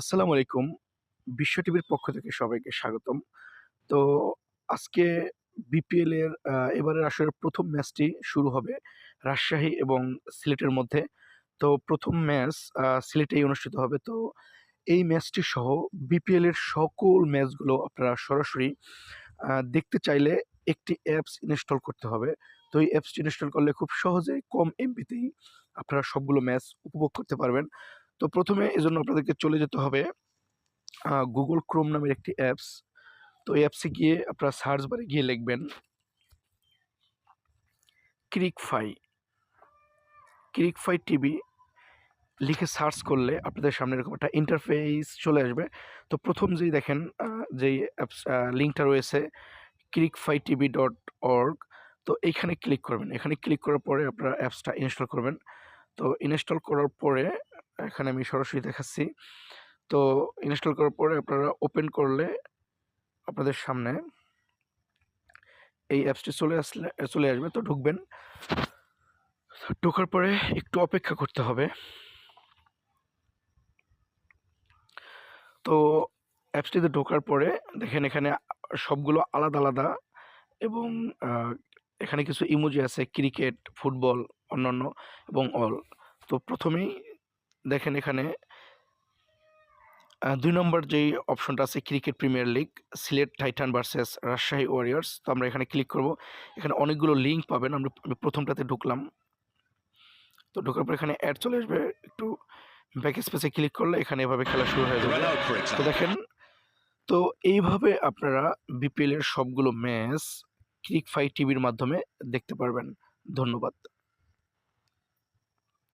আসসালামু আলাইকুম। বিশ্ব টিভির পক্ষ থেকে সবাইকে স্বাগতম। তো আজকে বিপিএল এর এবারের আসরের ১ম ম্যাচটি শুরু হবে রাজশাহী এবং সিলেটের মধ্যে। তো ১ম ম্যাচ সিলেটেই অনুষ্ঠিত হবে। তো এই ম্যাচটি সহ বিপিএল এর সকল ম্যাচগুলো আপনারা সরাসরি দেখতে চাইলে একটি অ্যাপস ইনস্টল করতে হবে। তো এই অ্যাপসটি ইনস্টল করলে খুব সহজেই কম এমবিতেই আপনারা সবগুলো ম্যাচ উপভোগ করতে পারবেন। তো ১ম এ এজন্য আপনাদেরকে চলে যেতে হবে Google Chrome নামের একটি অ্যাপস। তো এই অ্যাপসে গিয়ে আপনারা সার্চ বারে গিয়ে লিখবেন ক্রিকফাই, ক্রিকফাই টিভি লিখে সার্চ করলে আপনাদের সামনে এরকম একটা ইন্টারফেস চলে আসবে। তো ১ম যেই দেখেন যেই অ্যাপস লিঙ্কটা রয়েছে crickfightv.org, তো এইখানে ক্লিক করবেন। এখানে ক্লিক করার পরে আপনারা অ্যাপসটা ইনস্টল করবেন। তো ইনস্টল করার পরে এখানে আমি সরাসরি দেখাচ্ছি। তো ইনস্টল করার পরে আপনারা ওপেন করলে আপনাদের সামনে এই অ্যাপসটি চলে আসবে। তো ঢুকবেন। ঢোকার পরে একটু অপেক্ষা করতে হবে। তো অ্যাপসটিতে ঢোকার পরে দেখেন এখানে সবগুলো আলাদা, আলাদা এবং আ এখানে কিছু ইমোজি আছে ক্রিকেট, ফুটবল, অন্যান্য এবং অল। তো ১ম এই দেখেন এখানে ২ নম্বর যেই অপশনটা আছে cricket premier league, Sylhet Titan versus Rajshahi Warriors. তো আমরা এখানে ক্লিক করব। এখানে অনেকগুলো লিঙ্ক পাবেন। আমি ১ম টাতে ঢুকলাম। তো ঢোকার পর এখানে অ্যাড চলে আসবে। একটু ব্যাক স্পেসে ক্লিক করলে এখানে এভাবে খেলা শুরু হয়ে যাবে। তো দেখেন, তো এইভাবে আপনারা বিপিএল এর সবগুলো ম্যাচ ক্রিকফাই টিভির মাধ্যমে দেখতে পারবেন। ধন্যবাদ।